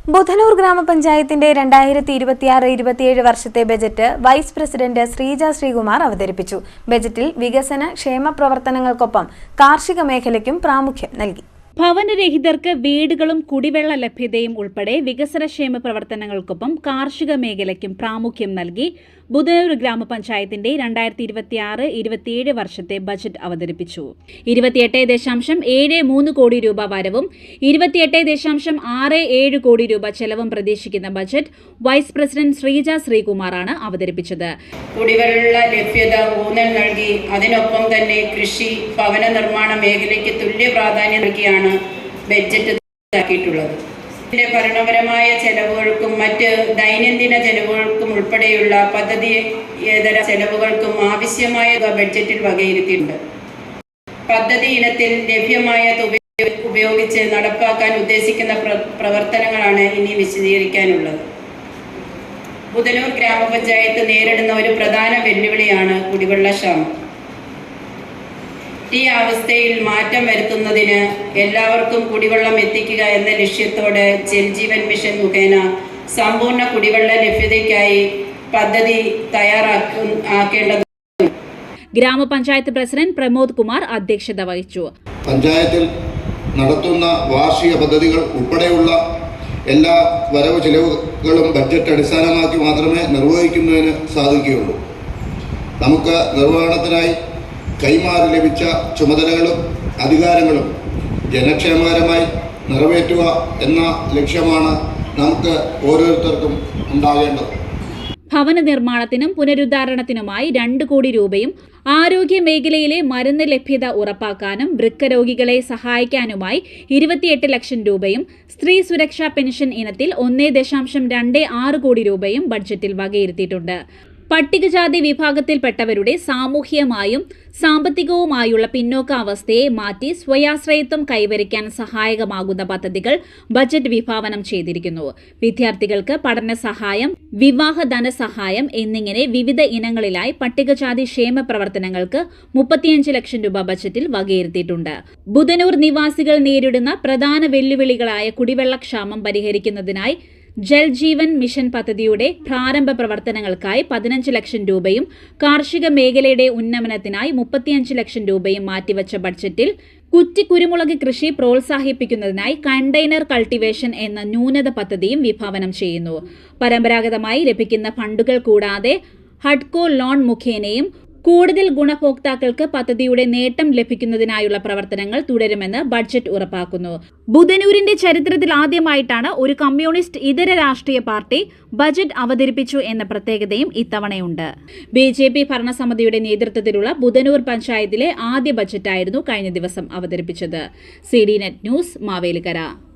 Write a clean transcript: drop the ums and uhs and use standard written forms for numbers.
ബുധനൂർ ഗ്രാമപഞ്ചായത്തിന്റെ 2026-27 വർഷത്തെ budget vice president Sreeja Sreekumar അവതരിപ്പിച്ചു. ബജറ്റിൽ വികസന ക്ഷേമ പ്രവർത്തനങ്ങൾക്കൊപ്പം കാർഷിക മേഖലയ്ക്കും പ്രാമുഖ്യം നൽകി. ഭവനരഹിതർക്ക് വീടുകളും കുടിവെള്ള ലഭ്യതയും ഉൾപ്പെടെ വികസനക്ഷേമ പ്രവർത്തനങ്ങൾക്കൊപ്പം കാർഷിക മേഖലയ്ക്കും പ്രാമുഖ്യം നൽകി ബുധനൂർ ഗ്രാമപഞ്ചായത്തിന്റെ 2026-27 വർഷത്തെ ബജറ്റ് അവതരിപ്പിച്ചു. 28.73 കോടി രൂപ വരവും 28.67 കോടി രൂപ ചെലവും പ്രതീക്ഷിക്കുന്ന ബജറ്റ് വൈസ് പ്രസിഡന്റ് ശ്രീജ ശ്രീകുമാറാണ് അവതരിപ്പിച്ചത്. കുടിവെള്ള ലഭ്യത ഊന്നൽ നൽകി അതിനൊപ്പം തന്നെ കൃഷി, ഭവന നിർമ്മാണ മേഖലയ്ക്ക് തുല്യ പ്രാധാന്യം നൽകിയാണ് ബഡ്ജറ്റ് തയ്യാറാക്കിയിട്ടുള്ളത്. ഇതിന്റെ ഭരണപരമായ ചെലവുകൾക്കും മറ്റ് ദൈനംദിന ചെലവുകൾക്കും ഉൾപ്പെടെയുള്ള പദ്ധതിയേതര ചെലവുകൾക്കും ആവശ്യമായ ബഡ്ജറ്റിൽ വകയിരുത്തിയിട്ടുണ്ട്. പദ്ധതി ഇനത്തിൽ ലഭ്യമായ തുക ഉപയോഗിച്ച് നടപ്പാക്കാൻ ഉദ്ദേശിക്കുന്ന പ്രവർത്തനങ്ങളാണ് ഇനി വിശദീകരിക്കാനുള്ളത്. ബുധനൂർ ഗ്രാമപഞ്ചായത്ത് നേരിടുന്ന ഒരു പ്രധാന വെല്ലുവിളിയാണ് കുടിവെള്ളക്ഷാമം. ഈ അവസ്ഥയിൽ മാറ്റം വരുത്തുന്നതിന് എല്ലാവർക്കും കുടിവെള്ളം എത്തിക്കുക എന്ന ലക്ഷ്യത്തോടെ ജൽജീവൻ മിഷൻ മുഖേന സമ്പൂർണ്ണ കുടിവെള്ള ലഭ്യതയ്ക്കായി പദ്ധതി തയ്യാറാക്കേണ്ടത്. ഗ്രാമപഞ്ചായത്ത് പ്രസിഡന്റ് പ്രമോദ് കുമാർ അധ്യക്ഷത വഹിച്ചു. പഞ്ചായത്തിൽ നടത്തുന്ന വാർഷിക പദ്ധതികൾ ഉൾപ്പെടെയുള്ള എല്ലാ വരവ് ചെലവുകളും ബഡ്ജറ്റ് അടിസ്ഥാനമാക്കി മാത്രമേ നിർവഹിക്കുന്നതിന് സാധിക്കുകയുള്ളൂ. നമുക്ക് നിർവഹണത്തിനായി കൈമാറി ലഭിച്ച ചുമതലകളും അധികാരങ്ങളും ജനക്ഷേമകരമായി നിറവേറ്റുക എന്ന ലക്ഷ്യമാണ് നമുക്ക് ഓരോരുത്തർക്കും ഉണ്ടാകേണ്ടത്. ഭവന നിർമ്മാണത്തിനും പുനരുദ്ധാരണത്തിനുമായി 2 കോടി രൂപയും ആരോഗ്യ മേഖലയിലെ മരുന്ന് ലഭ്യത ഉറപ്പാക്കാനും വൃക്ക രോഗികളെ സഹായിക്കാനുമായി 28 ലക്ഷം രൂപയും സ്ത്രീ സുരക്ഷാ പെൻഷൻ ഇനത്തിൽ 1.26 കോടി രൂപയും ബഡ്ജറ്റിൽ വകയിരുത്തിയിട്ടുണ്ട്. പട്ടികജാതി വിഭാഗത്തിൽപ്പെട്ടവരുടെ സാമൂഹ്യമായും സാമ്പത്തികവുമായുള്ള പിന്നോക്കാവസ്ഥയെ മാറ്റി സ്വയാശ്രയത്വം കൈവരിക്കാൻ സഹായകമാകുന്ന പദ്ധതികൾ ബജറ്റ് വിഭാവനം ചെയ്തിരിക്കുന്നു. വിദ്യാർത്ഥികൾക്ക് പഠന സഹായം, വിവാഹ ധനസഹായം എന്നിങ്ങനെ വിവിധ ഇനങ്ങളിലായി പട്ടികജാതി ക്ഷേമ പ്രവർത്തനങ്ങൾക്ക് 35 ലക്ഷം രൂപ ബജറ്റിൽ വകയിരുത്തിയിട്ടുണ്ട്. ബുധനൂർ നിവാസികൾ നേരിടുന്ന പ്രധാന വെല്ലുവിളികളായ കുടിവെള്ളക്ഷാമം പരിഹരിക്കുന്നതിനായി ജൽജീവൻ മിഷൻ പദ്ധതിയുടെ പ്രാരംഭ പ്രവർത്തനങ്ങൾക്കായി 15 ലക്ഷം രൂപയും കാർഷിക മേഖലയുടെ ഉന്നമനത്തിനായി 35 ലക്ഷം രൂപയും മാറ്റിവച്ച ബഡ്ജറ്റിൽ കുറ്റിക്കുരുമുളക് കൃഷി പ്രോത്സാഹിപ്പിക്കുന്നതിനായി കണ്ടെയ്നർ കൾട്ടിവേഷൻ എന്ന ന്യൂനത പദ്ധതിയും വിഭാവനം ചെയ്യുന്നു. പരമ്പരാഗതമായി ലഭിക്കുന്ന ഫണ്ടുകൾ കൂടാതെ ഹഡ്കോ ലോൺ മുഖേനയും കൂടുതൽ ഗുണഭോക്താക്കൾക്ക് പദ്ധതിയുടെ നേട്ടം ലഭിക്കുന്നതിനായുള്ള പ്രവർത്തനങ്ങൾ തുടരുമെന്ന് ബഡ്ജറ്റ് ഉറപ്പാക്കുന്നു. ബുധനൂരിന്റെ ചരിത്രത്തിൽ ആദ്യമായിട്ടാണ് ഒരു കമ്മ്യൂണിസ്റ്റ് ഇതര രാഷ്ട്രീയ പാർട്ടി ബജറ്റ് അവതരിപ്പിച്ചു എന്ന പ്രത്യേകതയും ഇത്തവണയുണ്ട്. BJP ഭരണസമിതിയുടെ നേതൃത്വത്തിലുള്ള ബുധനൂർ പഞ്ചായത്തിലെ ആദ്യ ബജറ്റായിരുന്നു കഴിഞ്ഞ ദിവസം അവതരിപ്പിച്ചത്. CD net news, Mavelikkara.